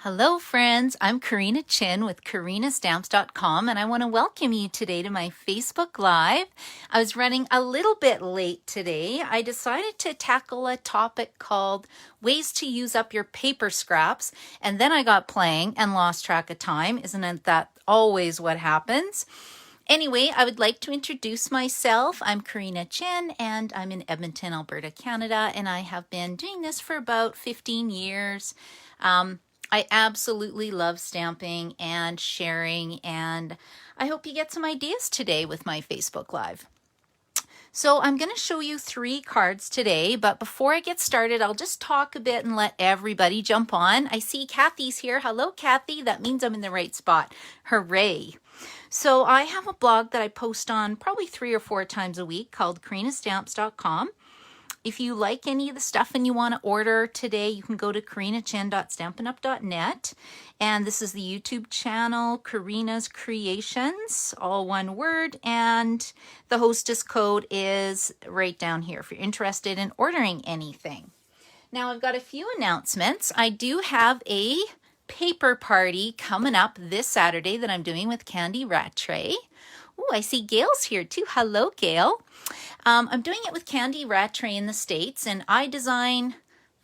Hello friends, I'm Karina Chin with KarinaStamps.com and I want to welcome you today to my Facebook Live. I was running a little bit late today. I decided to tackle a topic called ways to use up your paper scraps, and then I got playing and lost track of time. Isn't it that always what happens? Anyway, I would like to introduce myself. I'm Karina Chin and I'm in Edmonton, Alberta, Canada, and I have been doing this for about 15 years. I absolutely love stamping and sharing, and I hope you get some ideas today with my Facebook Live. So I'm going to show you 3 cards today, but before I get started, I'll just talk a bit and let everybody jump on. I see Kathy's here. Hello, Kathy. That means I'm in the right spot. Hooray. So I have a blog that I post on probably 3 or 4 times a week called KarinaStamps.com. If you like any of the stuff and you want to order today, you can go to karinachin.stampinup.net. And this is the YouTube channel, Karina's Creations, all one word. And the hostess code is right down here if you're interested in ordering anything. Now I've got a few announcements. I do have a paper party coming up this Saturday that I'm doing with Candy Rattray. Oh, I see Gail's here too. Hello, Gail. I'm doing it with Candy Rattray in the States, and I design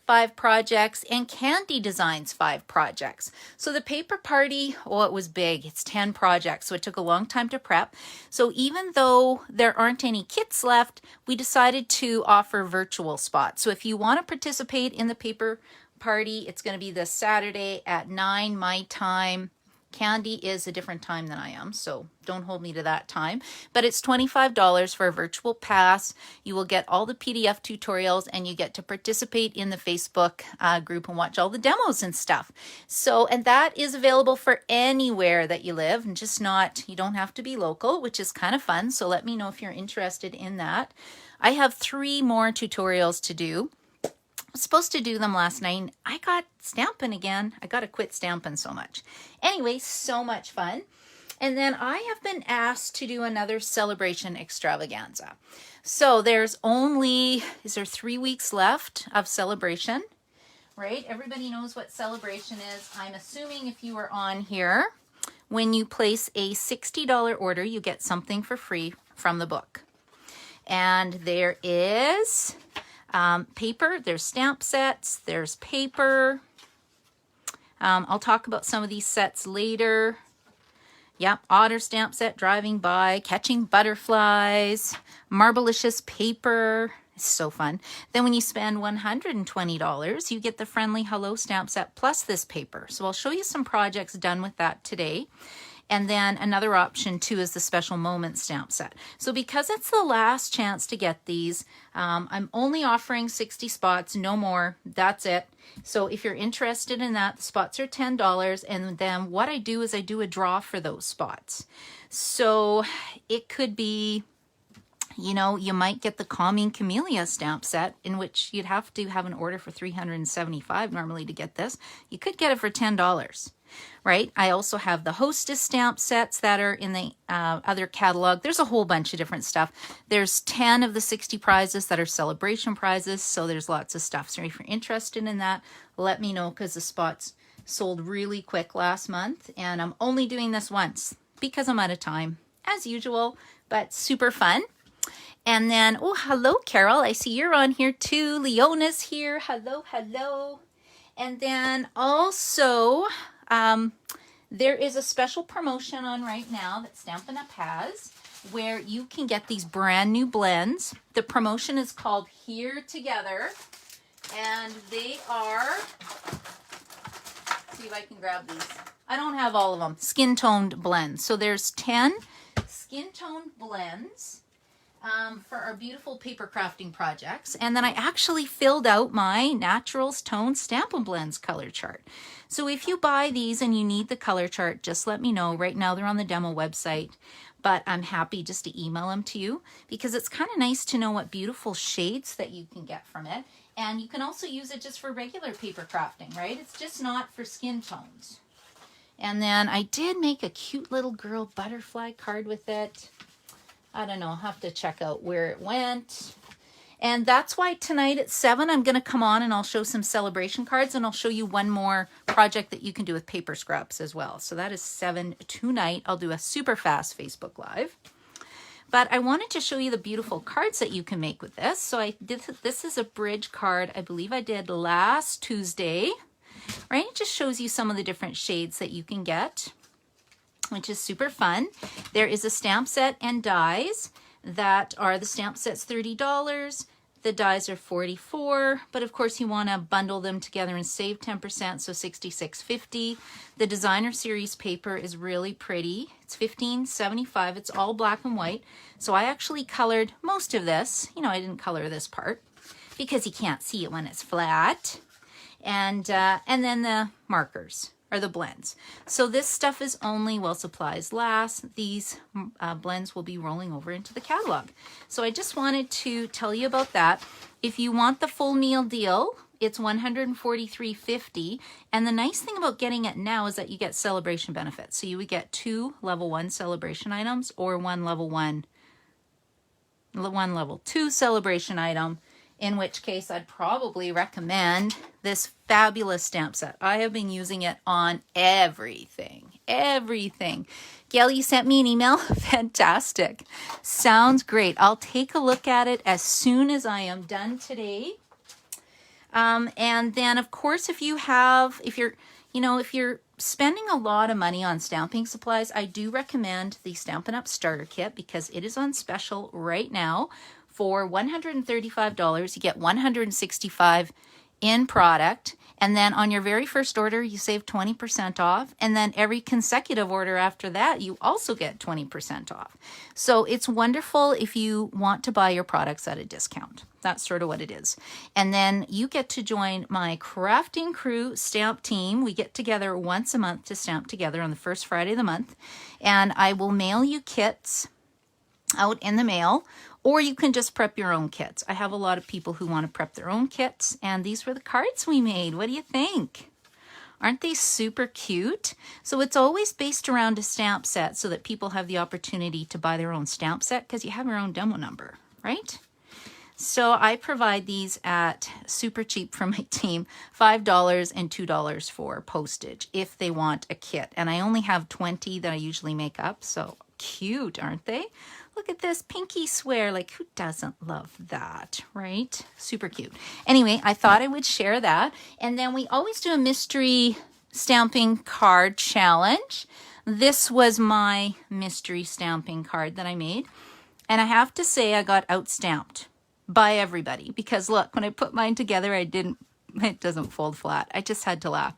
5 projects and Candy designs 5 projects. So the paper party, oh, it was big. It's 10 projects, so it took a long time to prep. So even though there aren't any kits left, we decided to offer virtual spots. So if you want to participate in the paper party, it's going to be this Saturday at 9 my time. Candy is a different time than I am, so don't hold me to that time. But it's $25 for a virtual pass. You will get all the PDF tutorials and you get to participate in the Facebook group and watch all the demos and stuff. So, and that is available for anywhere that you live, and just not, you don't have to be local, which is kind of fun. So let me know if you're interested in that. I have 3 more tutorials to do. I was supposed to do them last night. I got stamping again. I got to quit stamping so much. Anyway, so much fun. And then I have been asked to do another celebration extravaganza. So there's only, is there 3 weeks left of celebration, right? Everybody knows what celebration is. I'm assuming if you are on here, when you place a $60 order, you get something for free from the book. And there is paper, there's stamp sets, there's paper. I'll talk about some of these sets later. Yep, otter stamp set, driving by, catching butterflies, Marblicious paper. It's so fun. Then when you spend $120, you get the friendly hello stamp set plus this paper. So I'll show you some projects done with that today. And then another option too is the special moment stamp set. So because it's the last chance to get these, I'm only offering 60 spots, no more. That's it. So if you're interested in that, the spots are $10. And then what I do is I do a draw for those spots. So it could be, you know, you might get the Calming Camellia stamp set, in which you'd have to have an order for $375 normally to get this. You could get it for $10. Right? I also have the Hostess stamp sets that are in the other catalog. There's a whole bunch of different stuff. There's 10 of the 60 prizes that are celebration prizes, so there's lots of stuff. So if you're interested in that, let me know, because the spots sold really quick last month, and I'm only doing this once because I'm out of time, as usual, but super fun. And then, oh, hello, Carol. I see you're on here too. Leona's here. Hello, hello. And then also, there is a special promotion on right now that Stampin' Up has, where you can get these brand new blends. The promotion is called Here Together, and they are, let's see if I can grab these. I don't have all of them. Skin-toned blends. So there's 10 skin-toned blends for our beautiful paper crafting projects. And then I actually filled out my Naturals Tone Stampin' Blends color chart. So if you buy these and you need the color chart, just let me know. Right now they're on the demo website, but I'm happy just to email them to you, because it's kind of nice to know what beautiful shades that you can get from it. And you can also use it just for regular paper crafting, right? It's just not for skin tones. And then I did make a cute little girl butterfly card with it. I don't know, I'll have to check out where it went. And that's why tonight at 7, I'm going to come on and I'll show some celebration cards, and I'll show you one more project that you can do with paper scraps as well. So that is 7 tonight. I'll do a super fast Facebook Live. But I wanted to show you the beautiful cards that you can make with this. So I did, this is a bridge card I believe I did last Tuesday, right? It just shows you some of the different shades that you can get, which is super fun. There is a stamp set and dies that are, the stamp set's $30. The dies are $44, but of course you want to bundle them together and save 10%, so $66.50. The designer series paper is really pretty. It's $15.75. It's all black and white. So I actually colored most of this. You know, I didn't color this part because you can't see it when it's flat. And then the markers, or the blends. So this stuff is only while supplies last. These blends will be rolling over into the catalog. So I just wanted to tell you about that. If you want the full meal deal, it's $143.50. And the nice thing about getting it now is that you get celebration benefits. So you would get 2 level 1 celebration items, or one level 2 celebration item, in which case I'd probably recommend this fabulous stamp set. I have been using it on everything. Gail, you sent me an email? Fantastic. Sounds great. I'll take a look at it as soon as I am done today. And then of course, if you're spending a lot of money on stamping supplies, I do recommend the Stampin' Up Starter Kit because it is on special right now. For $135, you get 165 in product. And then on your very first order, you save 20% off. And then every consecutive order after that, you also get 20% off. So it's wonderful if you want to buy your products at a discount. That's sort of what it is. And then you get to join my Crafting Crew stamp team. We get together once a month to stamp together on the first Friday of the month. And I will mail you kits out in the mail, or you can just prep your own kits. I have a lot of people who want to prep their own kits, and these were the cards we made. What do you think? Aren't they super cute? So it's always based around a stamp set so that people have the opportunity to buy their own stamp set because you have your own demo number, right? So I provide these at super cheap for my team, $5 and $2 for postage if they want a kit. And I only have 20 that I usually make up, so cute, aren't they? Look at this pinky swear. Like, who doesn't love that, right? Super cute. Anyway, I thought I would share that. And then we always do a mystery stamping card challenge. This was my mystery stamping card that I made. And I have to say I got outstamped by everybody because look, when I put mine together, it doesn't fold flat. I just had to laugh.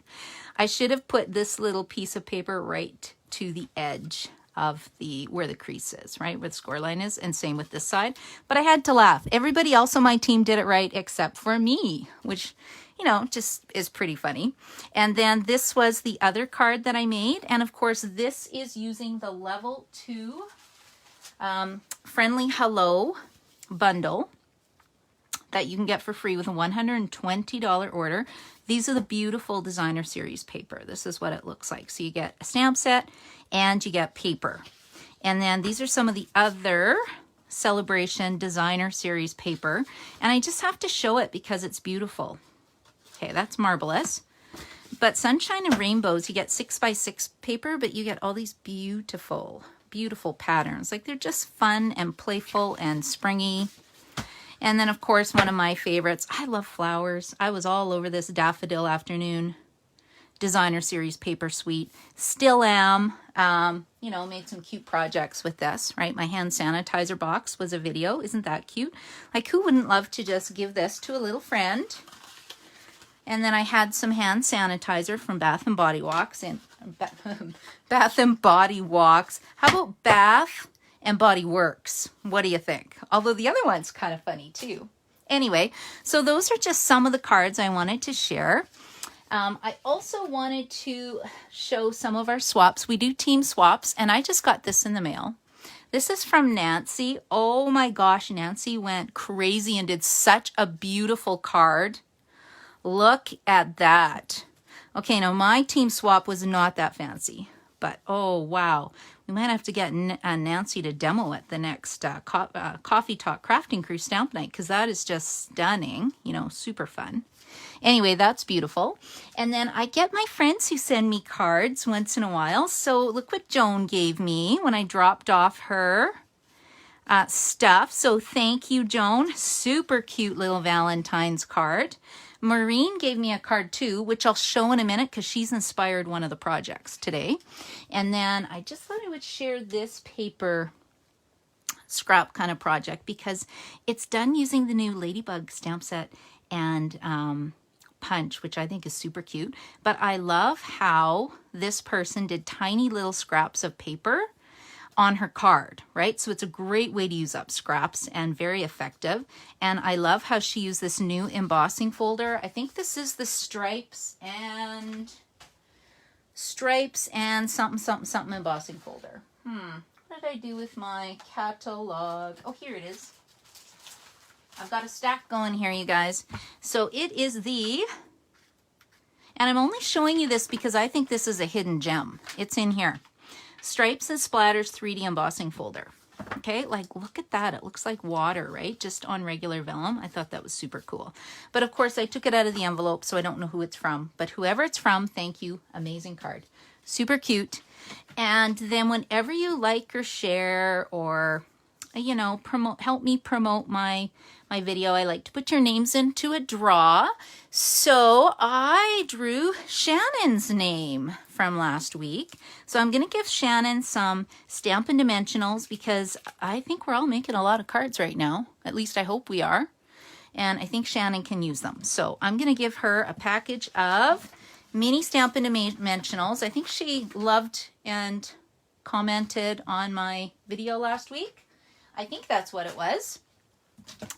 I should have put this little piece of paper right to the edge of where the crease is, right? Where the score line is, and same with this side. But I had to laugh. Everybody else on my team did it right except for me, which, you know, just is pretty funny. And then this was the other card that I made. And of course, this is using the level 2 Friendly Hello bundle that you can get for free with a $120 order. These are the beautiful designer series paper. This is what it looks like. So you get a stamp set and you get paper. And then these are some of the other celebration designer series paper. And I just have to show it because it's beautiful. Okay, that's Marvelous. But Sunshine and Rainbows, you get 6x6 paper, but you get all these beautiful, beautiful patterns. Like they're just fun and playful and springy. And then, of course, one of my favorites, I love flowers. I was all over this Daffodil Afternoon designer series paper suite. Still am. You know, made some cute projects with this, right? My hand sanitizer box was a video. Isn't that cute? Like, who wouldn't love to just give this to a little friend? And then I had some hand sanitizer from Bath and Body Works. Bath and Body Works. How about Bath and Body Works? What do you think? Although the other one's kind of funny too. Anyway, so those are just some of the cards I wanted to share. I also wanted to show some of our swaps. We do team swaps, and I just got this in the mail. This is from Nancy. Oh my gosh, Nancy went crazy and did such a beautiful card. Look at that. Okay, now my team swap was not that fancy, but oh wow. We might have to get Nancy to demo at the next Coffee Talk Crafting Crew Stamp Night, because that is just stunning, you know, super fun. Anyway, that's beautiful. And then I get my friends who send me cards once in a while. So look what Joan gave me when I dropped off her stuff. So thank you, Joan. Super cute little Valentine's card. Maureen gave me a card too, which I'll show in a minute because she's inspired one of the projects today. And then I just thought I would share this paper scrap kind of project because it's done using the new Ladybug stamp set and punch, which I think is super cute. But I love how this person did tiny little scraps of paper on her card, right? So it's a great way to use up scraps and very effective. And I love how she used this new embossing folder. I think this is the stripes and something embossing folder. What did I do with my catalog? Oh, here it is. I've got a stack going here, you guys. So it is and I'm only showing you this because I think this is a hidden gem. It's in here. Stripes and Splatters 3D embossing folder. Okay, like look at that. It looks like water, right? Just on regular vellum. I thought that was super cool. But of course I took it out of the envelope, so I don't know who it's from. But whoever it's from, thank you. Amazing card. Super cute. And then whenever you like or share or, you know, help me promote my video, I like to put your names into a draw. So I drew Shannon's name from last week. So I'm going to give Shannon some Stampin' Dimensionals because I think we're all making a lot of cards right now. At least I hope we are. And I think Shannon can use them. So I'm going to give her a package of mini Stampin' Dimensionals. I think she loved and commented on my video last week. I think that's what it was.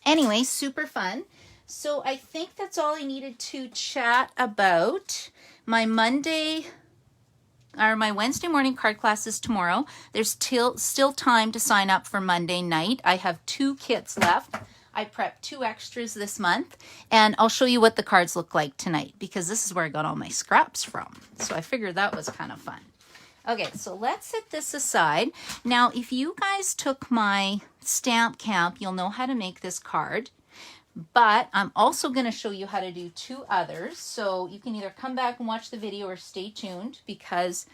Anyway, super fun. So I think that's all I needed to chat about. My Wednesday morning card classes tomorrow. There's still time to sign up for Monday night. I have 2 kits left. I prepped 2 extras this month, and I'll show you what the cards look like tonight because this is where I got all my scraps from. So I figured that was kind of fun. Okay, so let's set this aside. Now, if you guys took my stamp camp, you'll know how to make this card. But I'm also going to show you how to do 2 others. So you can either come back and watch the video or stay tuned because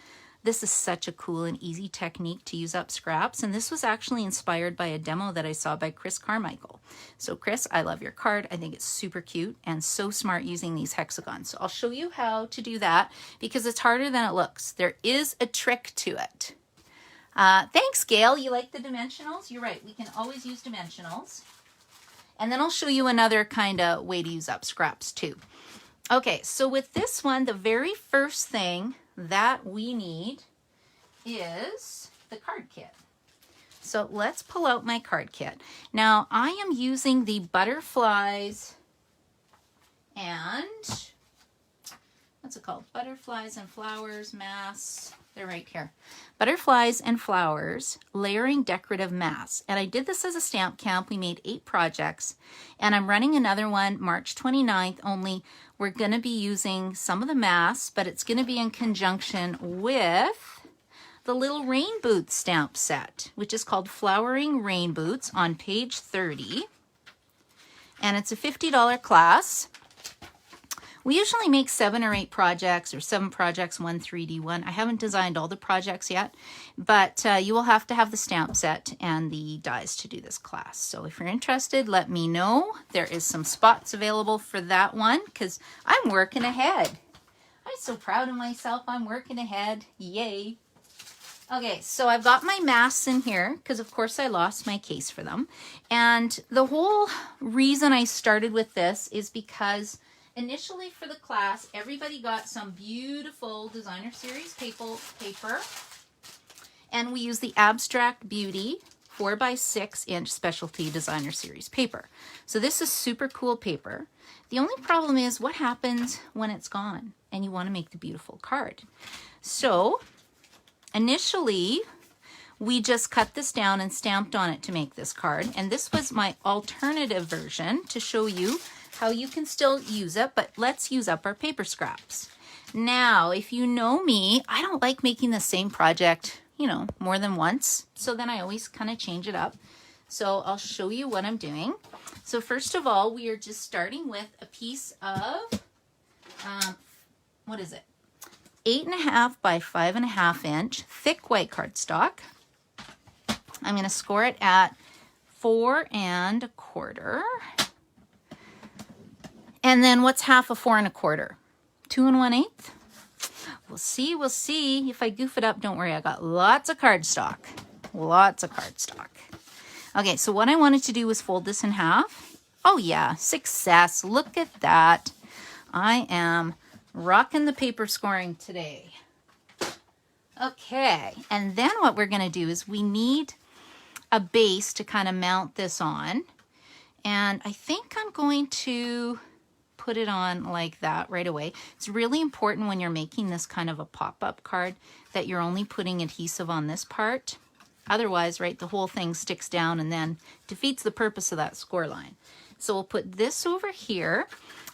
this is such a cool and easy technique to use up scraps. And this was actually inspired by a demo that I saw by Chris Carmichael. So Chris, I love your card. I think it's super cute and so smart using these hexagons. So I'll show you how to do that because it's harder than it looks. There is a trick to it. Thanks, Gail. You like the dimensionals? You're right. We can always use dimensionals. And then I'll show you another kind of way to use up scraps too. Okay, so with this one, the very first thing that we need is the card kit. So let's pull out my card kit. Now I am using the butterflies and what's it called? Butterflies and Flowers Mass. They're right here. Butterflies and Flowers Layering Decorative Mass. And I did this as a stamp camp. We made 8 projects. And I'm running another one March 29th, only we're going to be using some of the mass, but it's going to be in conjunction with the little Rain Boots stamp set, which is called Flowering Rain Boots on page 30. And it's a $50 class. We usually make 7 or 8 projects, or 7 projects, 1 3D one. I haven't designed all the projects yet, but you will have to have the stamp set and the dies to do this class. So if you're interested, let me know. There is some spots available for that one because I'm working ahead. I'm so proud of myself. I'm working ahead. Yay. Okay, so I've got my masks in here because of course I lost my case for them. And the whole reason I started with this is because initially for the class, everybody got some beautiful designer series paper, and we use the Abstract Beauty 4x6 inch specialty designer series paper. So this is super cool paper. The only problem is what happens when it's gone and you want to make the beautiful card. So initially, we just cut this down and stamped on it to make this card, and this was my alternative version to show you how you can still use it, but let's use up our paper scraps. Now, if you know me, I don't like making the same project, you know, more than once. So then I always kind of change it up. So I'll show you what I'm doing. So first of all, we are just starting with a piece of, what is it? 8.5 by 5.5 inch thick white cardstock. I'm going to score it at 4 1/4. And then what's half of 4 1/4? 2 1/8. We'll see. We'll see. If I goof it up, don't worry. I got lots of cardstock. Lots of cardstock. Okay, so what I wanted to do was fold this in half. Oh yeah, success. Look at that. I am rocking the paper scoring today. Okay, and then what we're going to do is we need a base to kind of mount this on. And I think I'm going to put it on like that right away. It's really important when you're making this kind of a pop-up card that you're only putting adhesive on this part. Otherwise, right, the whole thing sticks down and then defeats the purpose of that score line. So we'll put this over here.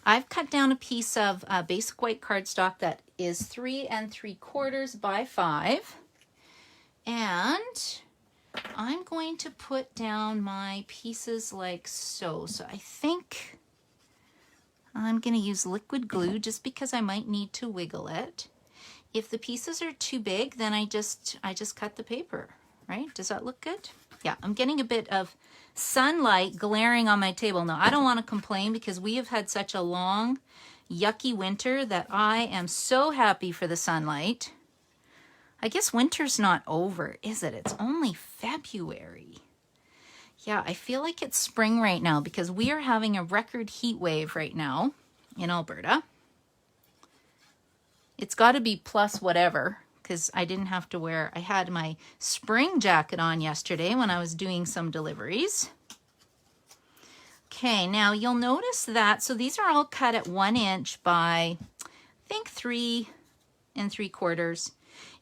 I've cut down a piece of basic white cardstock that is 3 3/4 by 5. And I'm going to put down my pieces like so. So I think I'm going to use liquid glue just because I might need to wiggle it. If the pieces are too big, then I just cut the paper. Right? Does that look good? Yeah, I'm getting a bit of sunlight glaring on my table. Now, I don't want to complain because we have had such a long, yucky winter that I am so happy for the sunlight. I guess winter's not over, is it? It's only February. Yeah, I feel like it's spring right now because we are having a record heat wave right now in Alberta. It's got to be plus whatever, because I didn't have to wear, I had my spring jacket on yesterday when I was doing some deliveries. Okay, now you'll notice that, so these are all cut at 1 inch by, I think 3 3/4.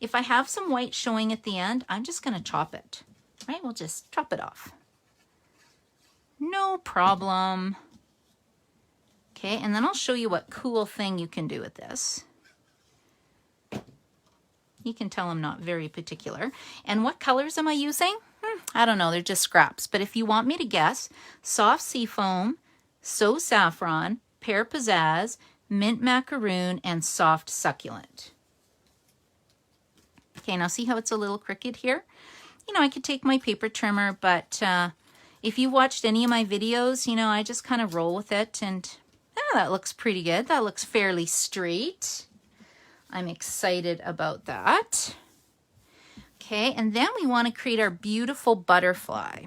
If I have some white showing at the end, I'm just going to chop it, right? We'll just chop it off. No problem. Okay, and then I'll show you what cool thing you can do with this. You can tell I'm not very particular. And what colors am I using? I don't know, they're just scraps. But if you want me to guess, soft seafoam, so saffron, pear pizzazz, mint macaroon, and soft succulent. Okay, now see how it's a little crooked here? You know, I could take my paper trimmer, but if you watched any of my videos, you know, I just kind of roll with it and that looks pretty good. That looks fairly straight. I'm excited about that. Okay, and then we want to create our beautiful butterfly.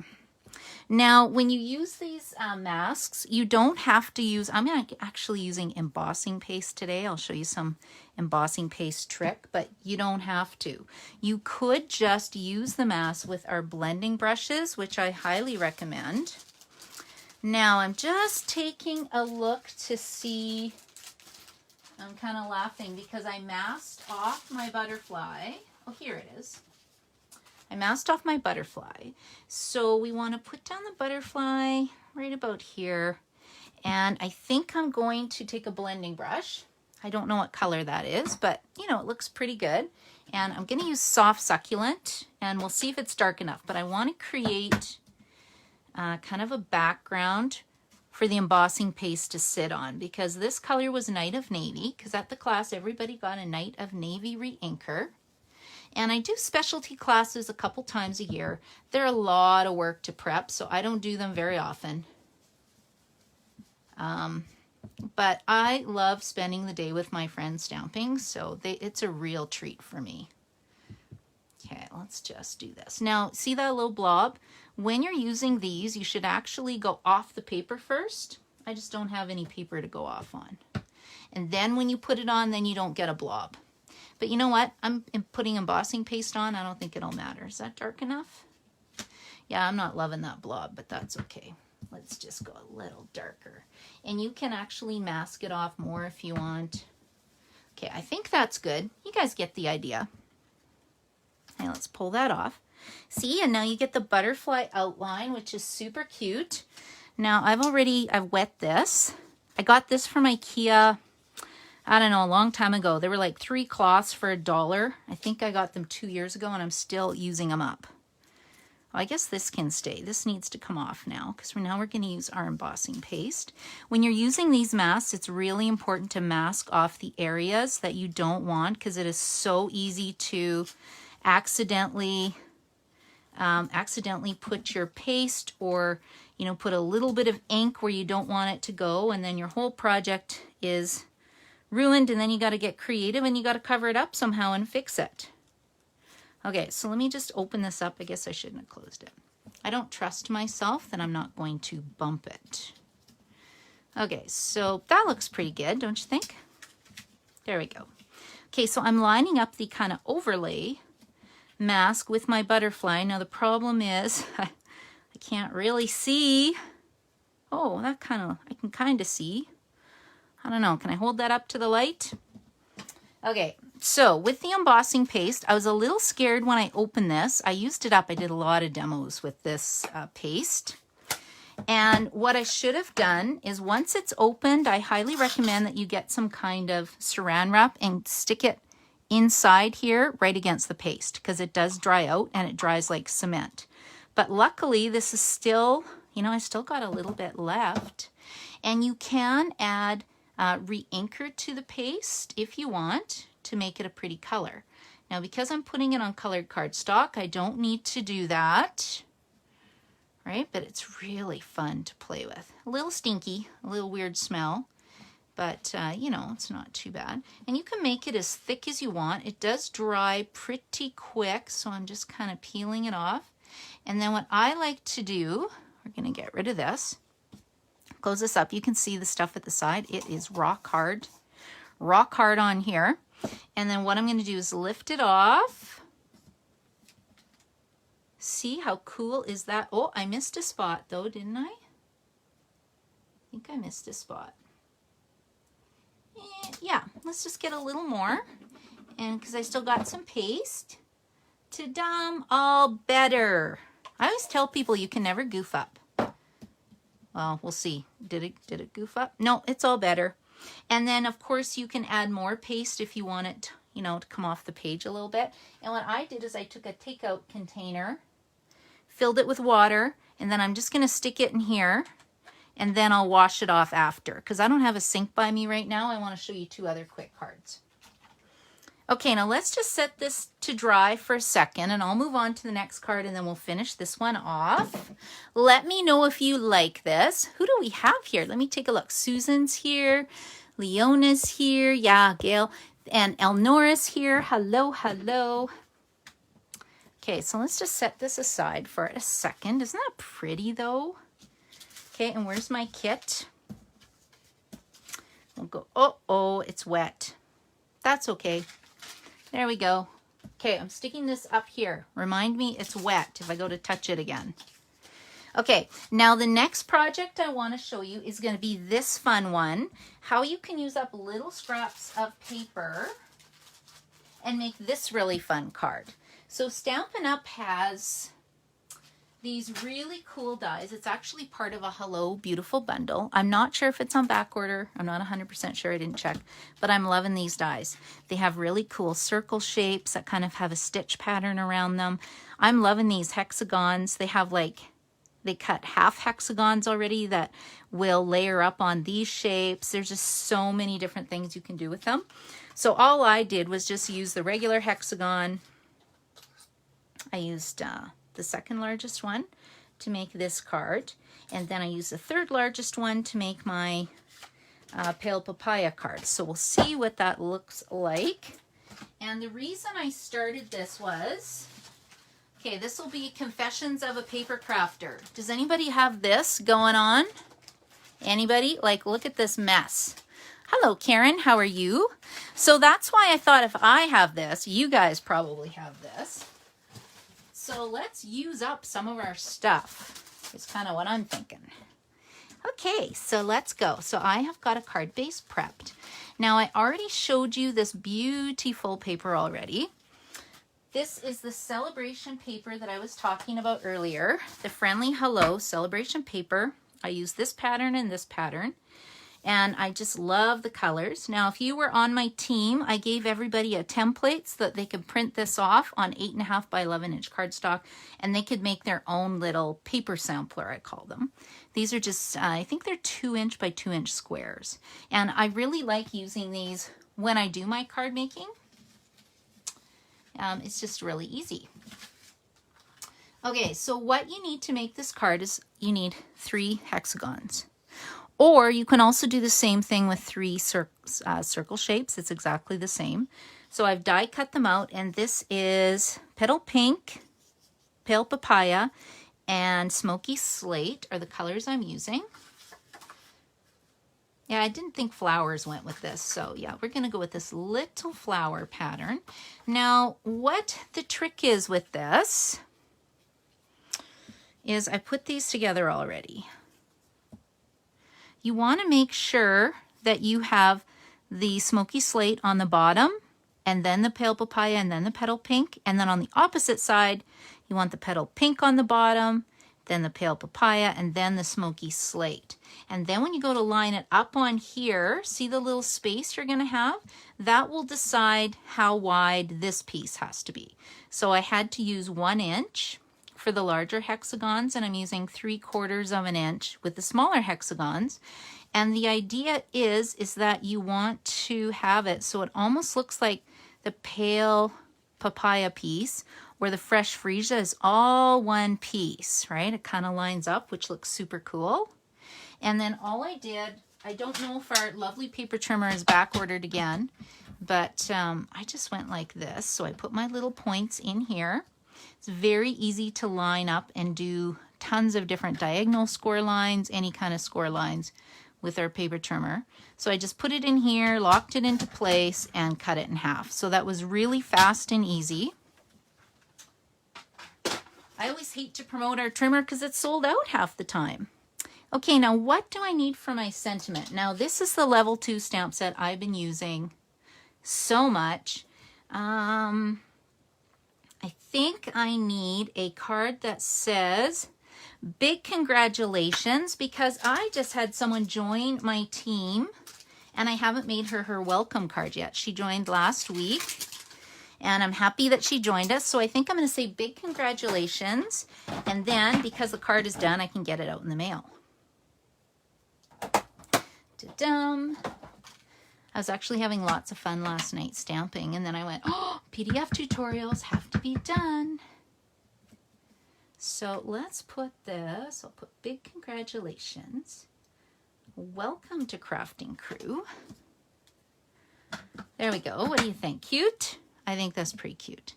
Now, when you use these masks, you don't have to use, I'm actually using embossing paste today. I'll show you some embossing paste trick, but you don't have to. You could just use the mask with our blending brushes, which I highly recommend. Now, I'm just taking a look to see. I'm kind of laughing because I masked off my butterfly. Oh, here it is. I masked off my butterfly. So we want to put down the butterfly right about here. And I think I'm going to take a blending brush. I don't know what color that is, but you know, it looks pretty good. And I'm going to use soft succulent and we'll see if it's dark enough. But I want to create kind of a background for the embossing paste to sit on because this color was Night of Navy because at the class everybody got a Night of Navy re-inker. And I do specialty classes a couple times a year. They're a lot of work to prep, so I don't do them very often. But I love spending the day with my friends stamping, so it's a real treat for me. Okay, let's just do this. Now, see that little blob? When you're using these, you should actually go off the paper first. I just don't have any paper to go off on. And then when you put it on, then you don't get a blob. But you know what? I'm putting embossing paste on. I don't think it'll matter. Is that dark enough? Yeah, I'm not loving that blob, but that's okay. Let's just go a little darker. And you can actually mask it off more if you want. Okay, I think that's good. You guys get the idea. Okay, let's pull that off. See, and now you get the butterfly outline, which is super cute. Now I've wet this. I got this from IKEA I don't know, a long time ago. They were like 3 cloths for $1. I think I got them 2 years ago and I'm still using them up. Well, I guess this can stay. This needs to come off now because now we're going to use our embossing paste. When you're using these masks, it's really important to mask off the areas that you don't want because it is so easy to accidentally put your paste or, you know, put a little bit of ink where you don't want it to go, and then your whole project is ruined, and then you got to get creative and you got to cover it up somehow and fix it. Okay, so let me just open this up. I guess I shouldn't have closed it. I don't trust myself that I'm not going to bump it. Okay, so that looks pretty good, don't you think? There we go. Okay, so I'm lining up the kind of overlay mask with my butterfly. Now the problem is I can't really see. Oh, that kind of, I can kind of see. I don't know, can I hold that up to the light? Okay, so with the embossing paste, I was a little scared when I opened this. I used it up. I did a lot of demos with this paste. And what I should have done is once it's opened, I highly recommend that you get some kind of saran wrap and stick it inside here right against the paste because it does dry out and it dries like cement. But luckily this is still, you know, I still got a little bit left. And you can add re-inker to the paste if you want to make it a pretty color. Now because I'm putting it on colored cardstock, I don't need to do that, right? But it's really fun to play with. A little stinky, a little weird smell, but you know, it's not too bad. And you can make it as thick as you want. It does dry pretty quick, so I'm just kind of peeling it off. And then what I like to do, we're gonna get rid of this. Close this up. You can see the stuff at the side. It is rock hard on here. And then what I'm going to do is lift it off. See how cool is that? Oh, I missed a spot though, didn't I? I think I missed a spot. Yeah, let's just get a little more. And because I still got some paste. Ta-dam, all better. I always tell people you can never goof up. Well, we'll see. Did it goof up? No, it's all better. And then of course you can add more paste if you want it, you know, to come off the page a little bit. And what I did is I took a takeout container, filled it with water, and then I'm just going to stick it in here and then I'll wash it off after because I don't have a sink by me right now. I want to show you 2 other quick cards. Okay, now let's just set this to dry for a second and I'll move on to the next card and then we'll finish this one off. Let me know if you like this. Who do we have here? Let me take a look. Susan's here. Leona's here. Yeah, Gail. And Elnora's here. Hello, hello. Okay, so let's just set this aside for a second. Isn't that pretty though? Okay, and where's my kit? We'll go, oh, it's wet. That's okay. There we go. Okay, I'm sticking this up here. Remind me it's wet if I go to touch it again. Okay, now the next project I want to show you is going to be this fun one. How you can use up little scraps of paper and make this really fun card. So Stampin' Up has these really cool dies. It's actually part of a Hello Beautiful bundle. I'm not sure if it's on back order. I'm not 100% sure. I didn't check, but I'm loving these dies. They have really cool circle shapes that kind of have a stitch pattern around them. I'm loving these hexagons. They have like, they cut half hexagons already that will layer up on these shapes. There's just so many different things you can do with them. So all I did was just use the regular hexagon. I used the second largest one to make this card, and then I use the third largest one to make my pale papaya card. So we'll see what that looks like. And the reason I started this was, okay, this will be Confessions of a Paper Crafter. Does anybody have this going on? Anybody? Like, look at this mess. Hello, Karen, how are you? So that's why I thought if I have this, you guys probably have this. So let's use up some of our stuff. It's kind of what I'm thinking. Okay, so let's go. So I have got a card base prepped. Now I already showed you this beautiful paper already. This is the celebration paper that I was talking about earlier. The Friendly Hello celebration paper. I use this pattern and this pattern. and I just love the colors. Now, if you were on my team, I gave everybody a template so that they could print this off on 8.5 by 11-inch cardstock, and they could make their own little paper sampler, I call them. These are just, I think they're 2-inch by 2-inch squares. And I really like using these when I do my card making. It's just really easy. Okay, so what you need to make this card is you need 3 hexagons. Or you can also do the same thing with 3 circle shapes. It's exactly the same. So I've die cut them out, and this is Petal Pink, Pale Papaya, and Smoky Slate are the colors I'm using. Yeah, I didn't think flowers went with this, so yeah, we're gonna go with this little flower pattern. Now, what the trick is with this is I put these together already. You want to make sure that you have the Smoky Slate on the bottom, and then the Pale Papaya, and then the Petal Pink, and then on the opposite side, you want the Petal Pink on the bottom, then the Pale Papaya, and then the Smoky Slate. And then when you go to line it up on here, see the little space you're going to have? That will decide how wide this piece has to be. So I had to use 1 inch for the larger hexagons, and I'm using 3/4 of an inch with the smaller hexagons. And the idea is that you want to have it so it almost looks like the Pale Papaya piece, where the fresh freesia is all one piece, right? It kind of lines up, which looks super cool. And then all I did, I don't know if our lovely paper trimmer is back ordered again, but I just went like this. So I put my little points in here. It's very easy to line up and do tons of different diagonal score lines, any kind of score lines with our paper trimmer. So I just put it in here, locked it into place, and cut it in half. So that was really fast and easy. I always hate to promote our trimmer because it's sold out half the time. Okay, now what do I need for my sentiment? Now this is the level 2 stamp set I've been using so much. I think I need a card that says big congratulations, because I just had someone join my team and I haven't made her welcome card yet. She joined last week and I'm happy that she joined us. So I think I'm going to say big congratulations, and then because the card is done, I can get it out in the mail. Ta-dum. I was actually having lots of fun last night stamping, and then I went, oh, PDF tutorials have to be done. So let's put this, I'll put big congratulations. Welcome to Crafting Crew. There we go. What do you think? Cute? I think that's pretty cute.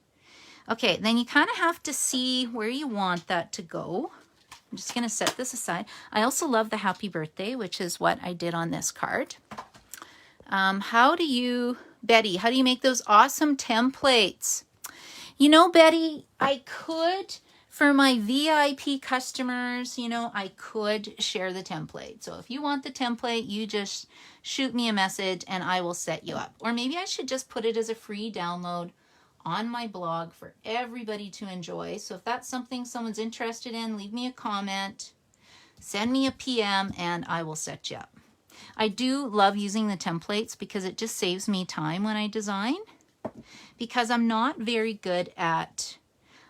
Okay, then you kind of have to see where you want that to go. I'm just going to set this aside. I also love the happy birthday, which is what I did on this card. Betty, how do you make those awesome templates? You know, Betty, I could, for my VIP customers, you know, I could share the template. So if you want the template, you just shoot me a message and I will set you up. Or maybe I should just put it as a free download on my blog for everybody to enjoy. So if that's something someone's interested in, leave me a comment, send me a PM, and I will set you up. I do love using the templates because it just saves me time when I design, because I'm not very good at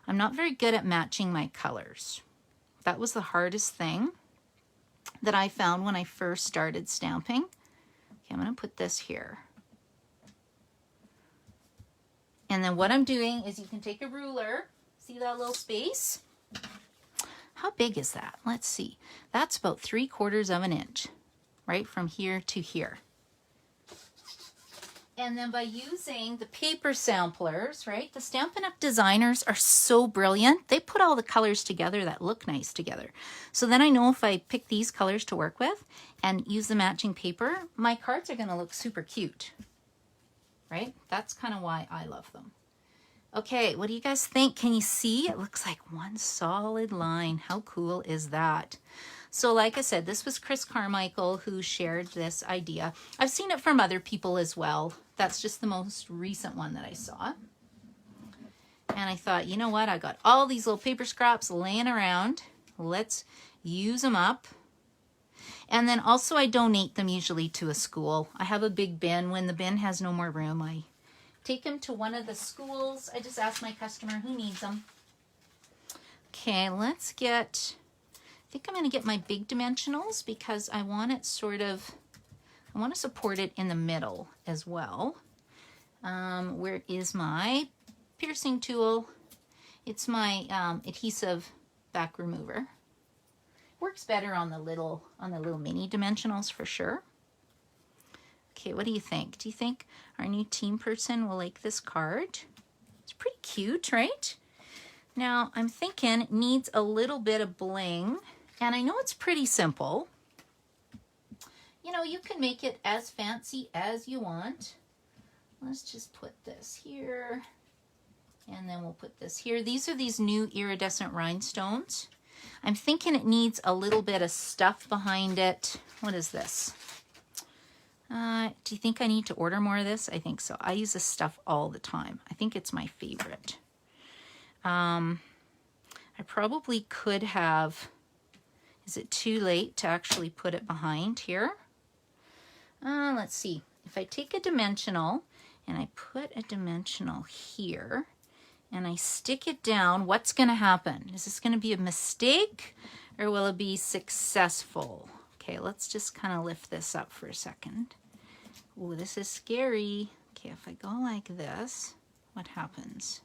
matching my colors. That was the hardest thing that I found when I first started stamping. Okay, I'm going to put this here. And then what I'm doing is you can take a ruler, see that little space? How big is that? Let's see. That's about 3/4 of an inch, right from here to here. And then by using the paper samplers, right, the Stampin' Up designers are so brilliant. They put all the colors together that look nice together. So then I know if I pick these colors to work with and use the matching paper, my cards are going to look super cute, right? That's kind of why I love them. Okay, what do you guys think? Can you see? It looks like one solid line. How cool is that? So like I said, this was Chris Carmichael who shared this idea. I've seen it from other people as well. That's just the most recent one that I saw. And I thought, you know what? I got all these little paper scraps laying around. Let's use them up. And then also I donate them usually to a school. I have a big bin. When the bin has no more room, I take them to one of the schools. I just ask my customer who needs them. Okay, let's get, I think I'm going to get my big dimensionals because I want it sort of, I want to support it in the middle as well. Where is my piercing tool? It's my adhesive back remover. Works better on the little mini dimensionals for sure. Okay, what do you think? Do you think our new team person will like this card? It's pretty cute, right? Now, I'm thinking it needs a little bit of bling, and I know it's pretty simple. You know, you can make it as fancy as you want. Let's just put this here, and then we'll put this here. These are these new iridescent rhinestones. I'm thinking it needs a little bit of stuff behind it. What is this? Do you think I need to order more of this? I think so. I use this stuff all the time. I think it's my favorite. I probably could have, is it too late to actually put it behind here? Let's see. If I take a dimensional and I put a dimensional here and I stick it down, what's going to happen? Is this going to be a mistake or will it be successful? Okay, let's just kind of lift this up for a second. Ooh, this is scary. Okay, if I go like this, what happens?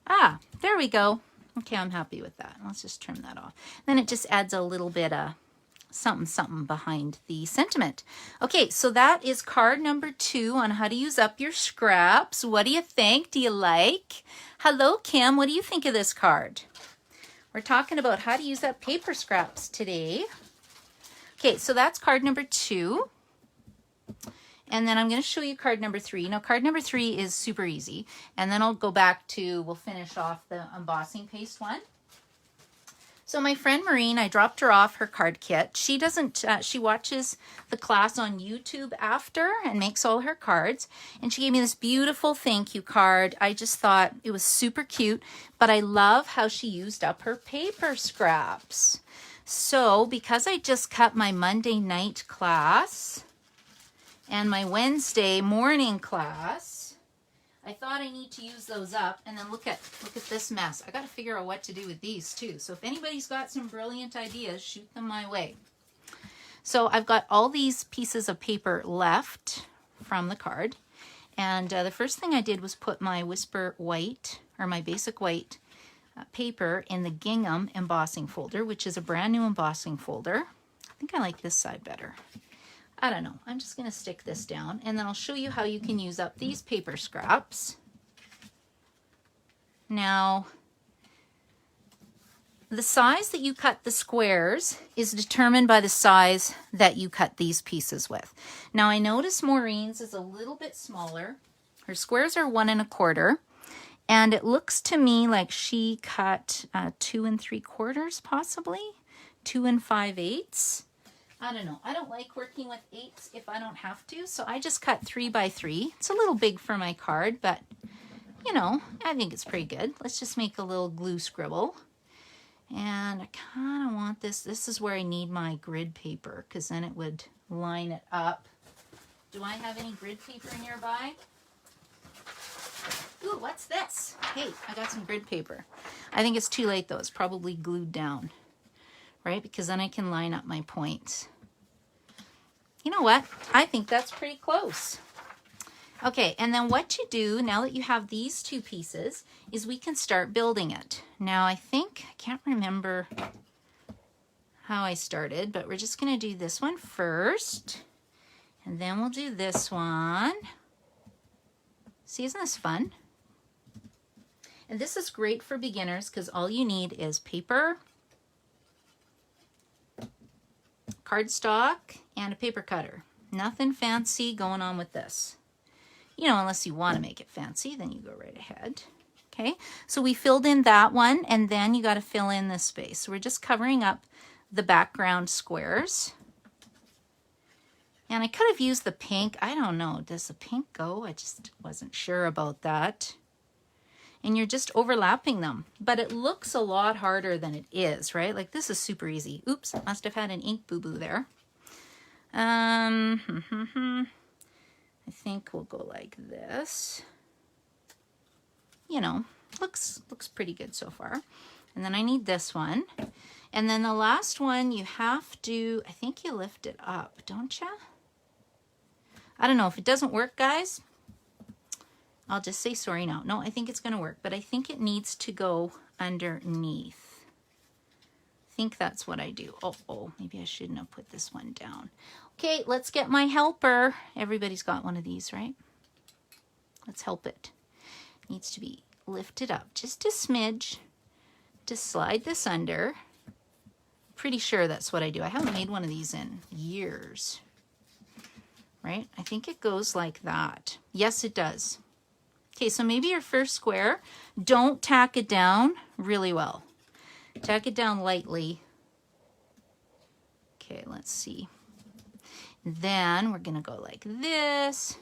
Ah, there we go. Okay, I'm happy with that. Let's just trim that off. Then it just adds a little bit of something behind the sentiment. Okay, so that is card number 2 on how to use up your scraps. What do you think? Do you like? Hello, Kim. What do you think of this card? We're talking about how to use up paper scraps today. Okay, so that's card number 2. And then I'm going to show you card number 3. Now, card number 3 is super easy. And then I'll go back to, we'll finish off the embossing paste one. So my friend Maureen, I dropped her off her card kit. She doesn't, she watches the class on YouTube after and makes all her cards. And she gave me this beautiful thank you card. I just thought it was super cute, but I love how she used up her paper scraps. So because I just cut my Monday night class and my Wednesday morning class, I thought I need to use those up. And then look at this mess. I got to figure out what to do with these too. So if anybody's got some brilliant ideas, shoot them my way. So I've got all these pieces of paper left from the card. And the first thing I did was put my Whisper White, or my basic white paper in the gingham embossing folder, which is a brand new embossing folder. I think I like this side better. I don't know. I'm just going to stick this down and then I'll show you how you can use up these paper scraps. Now, the size that you cut the squares is determined by the size that you cut these pieces with. Now, I notice Maureen's is a little bit smaller. Her squares are 1 1/4. And it looks to me like she cut 2 3/4 possibly, 2 5/8. I don't know. I don't like working with 8s if I don't have to, so I just cut 3 by 3. It's a little big for my card, but you know, I think it's pretty good. Let's just make a little glue scribble. And I kind of want this. This is where I need my grid paper because then it would line it up. Do I have any grid paper nearby? Ooh, what's this? Hey, I got some grid paper. I think it's too late though. It's probably glued down, right? Because then I can line up my points. You know what? I think that's pretty close. Okay, and then what you do, now that you have these 2 pieces, is we can start building it. Now I can't remember how I started, but we're just gonna do this one first. And then we'll do this one. See, isn't this fun? And this is great for beginners because all you need is paper, cardstock, and a paper cutter. Nothing fancy going on with this. You know, unless you want to make it fancy, then you go right ahead. Okay, so we filled in that one, and then you got to fill in this space. So we're just covering up the background squares. And I could have used the pink. I don't know. Does the pink go? I just wasn't sure about that. and you're just overlapping them. But it looks a lot harder than it is, right? Like this is super easy. Oops, must have had an ink boo-boo there. I think we'll go like this. You know, looks pretty good so far. And then I need this one. And then the last one, you have to, I think you lift it up, don't you? I don't know. If it doesn't work, guys, I'll just say sorry now. No, I think it's going to work, but I think it needs to go underneath. I think that's what I do. Oh, maybe I shouldn't have put this one down. Okay, let's get my helper. Everybody's got one of these, right? Let's help it. It needs to be lifted up just a smidge to slide this under. Pretty sure that's what I do. I haven't made one of these in years, right? I think it goes like that. Yes, it does. Okay, so maybe your first square, don't tack it down really well. Tack it down lightly. Okay, let's see. Then we're gonna go like this.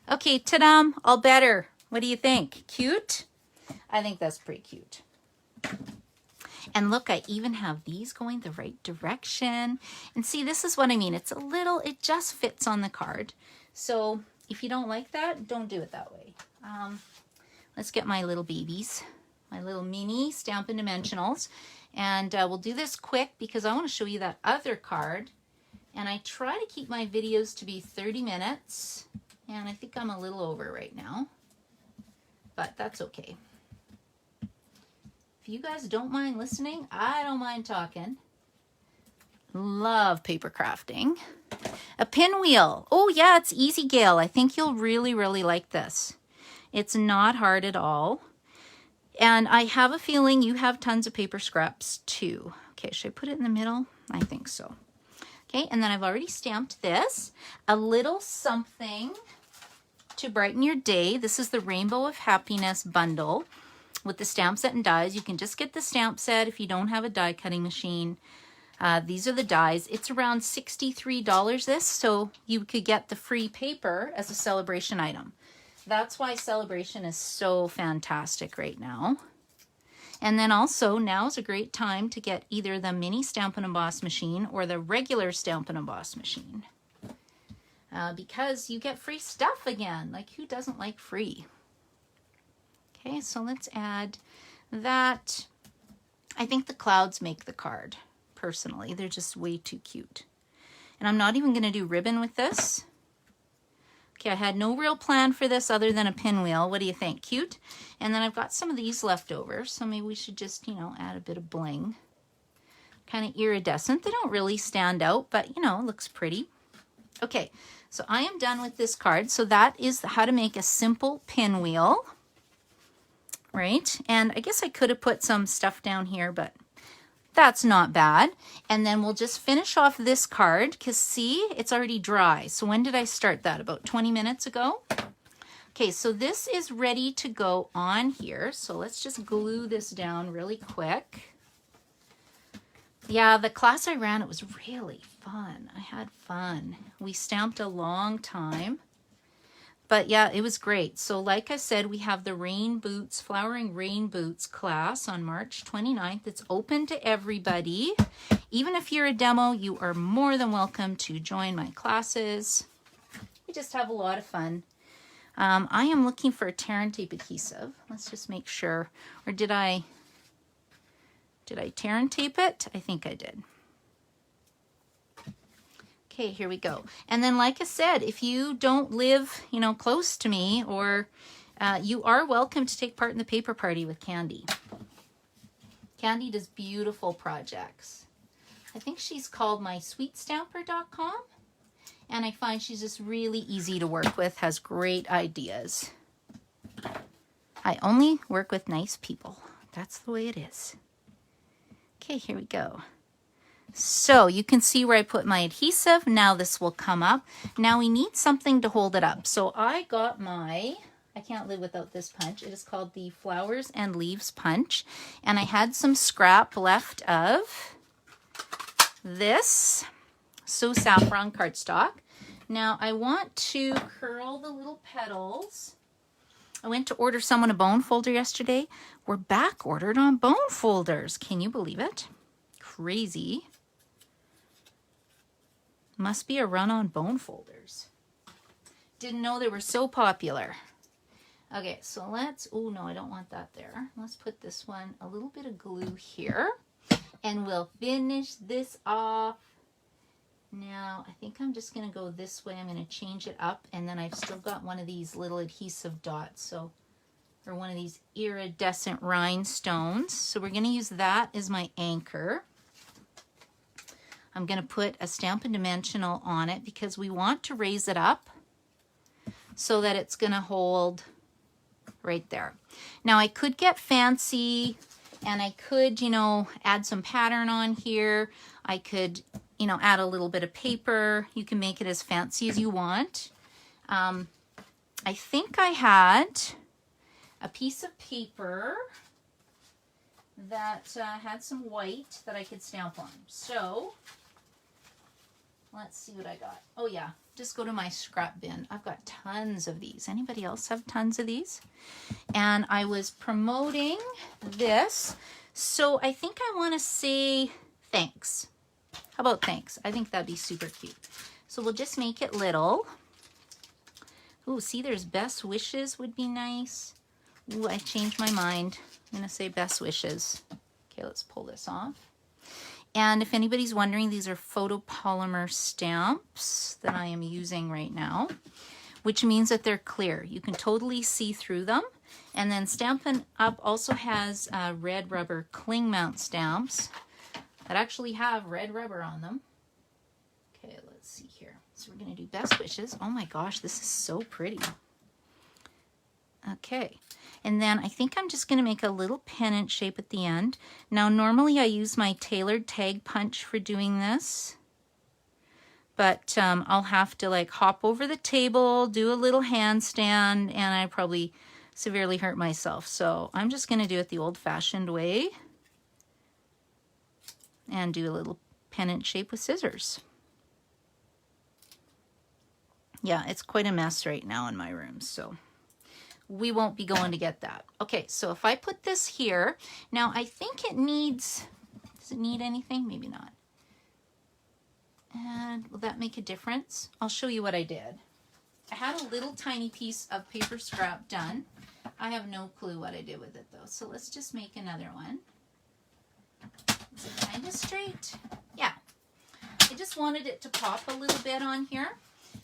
Okay, ta-da, all better. What do you think? Cute? I think that's pretty cute. And look, I even have these going the right direction. And see, this is what I mean. It's a little, it just fits on the card. So if you don't like that, don't do it that way. Let's get my little babies, my little mini Stampin' Dimensionals. And we'll do this quick because I want to show you that other card. And I try to keep my videos to be 30 minutes. And I think I'm a little over right now. But that's okay. If you guys don't mind listening, I don't mind talking. Love paper crafting. A pinwheel. Oh yeah, it's easy, Gail. I think you'll really, really like this. It's not hard at all. And I have a feeling you have tons of paper scraps too. Okay, should I put it in the middle? I think so. Okay, and then I've already stamped this. A little something to brighten your day. This is the Rainbow of Happiness bundle with the stamp set and dies. You can just get the stamp set if you don't have a die cutting machine. These are the dies. It's around $63 this, so you could get the free paper as a celebration item. That's why celebration is so fantastic right now. And then also, now is a great time to get either the mini Stampin' Emboss machine or the regular Stampin' Emboss machine. Because you get free stuff again. Like, who doesn't like free? Okay, so let's add that. I think the clouds make the card, personally. They're just way too cute. And I'm not even going to do ribbon with this. Okay, I had no real plan for this other than a pinwheel. What do you think? Cute? And then I've got some of these left over, so maybe we should just, you know, add a bit of bling. Kind of iridescent. They don't really stand out, but, you know, it looks pretty. Okay, so I am done with this card. So that is how to make a simple pinwheel. Right? And I guess I could have put some stuff down here, but that's not bad. And then we'll just finish off this card because see, it's already dry. So when did I start that? About 20 minutes ago? Okay, so this is ready to go on here. So let's just glue this down really quick. Yeah, the class I ran, it was really fun. I had fun. We stamped a long time. But yeah, it was great. So like I said, we have the Rain Boots, Flowering Rain Boots class on March 29th. It's open to everybody. Even if you're a demo, you are more than welcome to join my classes. We just have a lot of fun. I am looking for a tear and tape adhesive. Let's just make sure. Or did I tear and tape it? I think I did. Okay, here we go. And then like I said, if you don't live, you know, close to me, or you are welcome to take part in the paper party with Candy. Candy does beautiful projects. I think she's called mysweetstamper.com. And I find she's just really easy to work with, has great ideas. I only work with nice people. That's the way it is. Okay, here we go. So you can see where I put my adhesive. Now this will come up. Now we need something to hold it up. So I got my, I can't live without this punch. It is called the Flowers and Leaves punch. And I had some scrap left of this So Saffron cardstock. Now I want to curl the little petals. I went to order someone a bone folder yesterday. We're back ordered on bone folders. Can you believe it? Crazy. Must be a run on bone folders. Didn't know they were so popular. Okay, so let's, oh no, I don't want that there. Let's put this one, a little bit of glue here, and we'll finish this off. Now, I think I'm just going to go this way. I'm going to change it up, and then I've still got one of these little adhesive dots, so, or one of these iridescent rhinestones. So we're going to use that as my anchor. I'm going to put a Stampin' Dimensional on it because we want to raise it up so that it's going to hold right there. Now I could get fancy and I could, you know, add some pattern on here. I could, you know, add a little bit of paper. You can make it as fancy as you want. I think I had a piece of paper that had some white that I could stamp on. So let's see what I got. Oh yeah, just go to my scrap bin. I've got tons of these. Anybody else have tons of these? And I was promoting this, so I think I want to say thanks. How about thanks? I think that'd be super cute. So we'll just make it little. Ooh, see, there's best wishes would be nice. Ooh, I changed my mind. I'm gonna say best wishes. Okay, let's pull this off. And if anybody's wondering, these are photopolymer stamps that I am using right now, which means that they're clear. You can totally see through them. And then Stampin' Up also has red rubber cling mount stamps that actually have red rubber on them. Okay, let's see here. So we're gonna do best wishes. Oh my gosh, this is so pretty. Okay, and then I think I'm just going to make a little pennant shape at the end. Now normally I use my tailored tag punch for doing this, but I'll have to like hop over the table, do a little handstand, and I probably severely hurt myself. So I'm just going to do it the old-fashioned way and do a little pennant shape with scissors. Yeah, it's quite a mess right now in my room, so we won't be going to get that. Okay, so if I put this here, now I think it needs, does it need anything? Maybe not. And will that make a difference? I'll show you what I did. I had a little tiny piece of paper scrap done. I have no clue what I did with it though. So let's just make another one. Is it kind of straight? Yeah. I just wanted it to pop a little bit on here.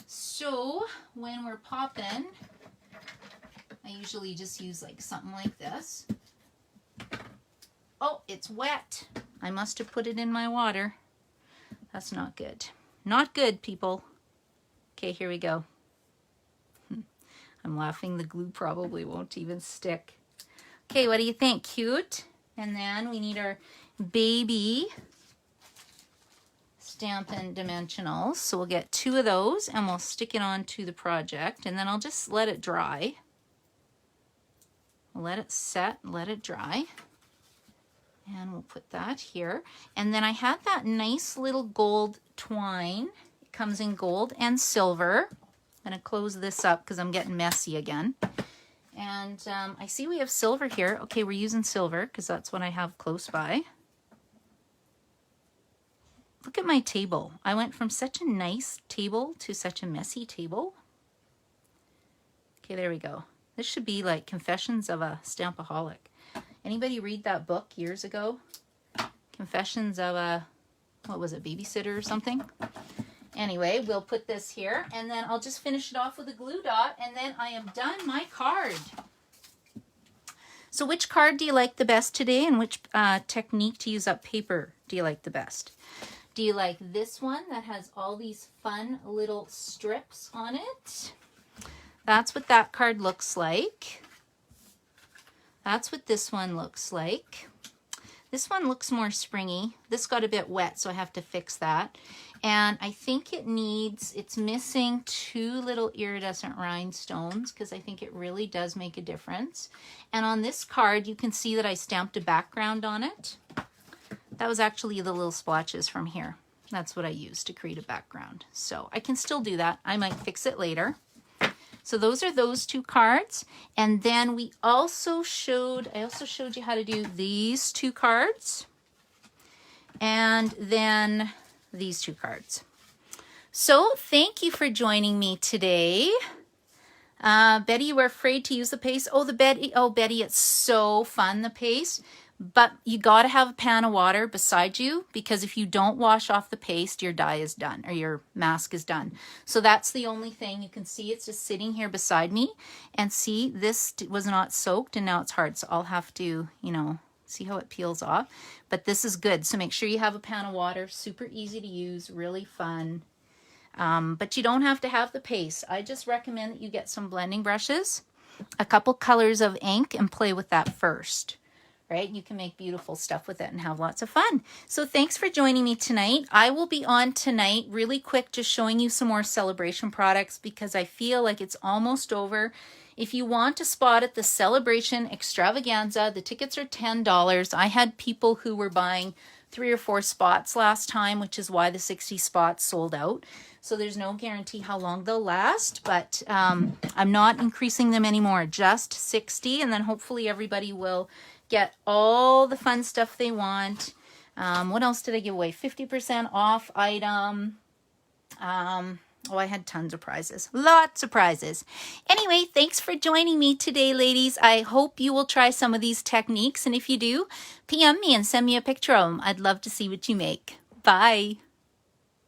So when we're popping, I usually just use like something like this. Oh, it's wet. I must have put it in my water. That's not good. Not good, people. Okay, here we go. I'm laughing. The glue probably won't even stick. Okay, what do you think? Cute? And then we need our baby Stampin' Dimensionals. So we'll get 2 of those and we'll stick it onto the project. And then I'll just let it dry. Let it set, let it dry. And we'll put that here. And then I had that nice little gold twine. It comes in gold and silver. I'm gonna close this up because I'm getting messy again. And I see we have silver here. Okay, we're using silver because that's what I have close by. Look at my table. I went from such a nice table to such a messy table. Okay, there we go. This should be like Confessions of a Stampaholic. Anybody read that book years ago? Confessions of a, what was it, babysitter or something? Anyway, we'll put this here and then I'll just finish it off with a glue dot and then I am done my card. So which card do you like the best today and which technique to use up paper do you like the best? Do you like this one that has all these fun little strips on it? That's what that card looks like. That's what this one looks like. This one looks more springy. This got a bit wet, so I have to fix that. And I think it needs, it's missing 2 little iridescent rhinestones because I think it really does make a difference. And on this card, you can see that I stamped a background on it. That was actually the little splotches from here. That's what I used to create a background. So I can still do that. I might fix it later. So those are those 2 cards. And then I also showed you how to do these 2 cards. And then these 2 cards. So thank you for joining me today. Betty, you were afraid to use the paste. Betty, it's so fun, the paste. But you got to have a pan of water beside you, because if you don't wash off the paste, your die is done, or your mask is done. So that's the only thing. You can see it's just sitting here beside me. And see, this was not soaked and now it's hard. So I'll have to, see how it peels off. But this is good. So make sure you have a pan of water. Super easy to use, really fun. But you don't have to have the paste. I just recommend that you get some blending brushes, a couple colors of ink, and play with that first. Right? You can make beautiful stuff with it and have lots of fun. So thanks for joining me tonight. I will be on tonight really quick, just showing you some more celebration products, because I feel like it's almost over. If you want to spot at the Celebration Extravaganza, the tickets are $10. I had people who were buying 3 or 4 spots last time, which is why the 60 spots sold out. So there's no guarantee how long they'll last, but I'm not increasing them anymore, just 60, and then hopefully everybody will get all the fun stuff they want. What else did I give away? 50% off item. I had tons of prizes. Lots of prizes. Anyway, thanks for joining me today, ladies. I hope you will try some of these techniques. And if you do, PM me and send me a picture of them. I'd love to see what you make. Bye.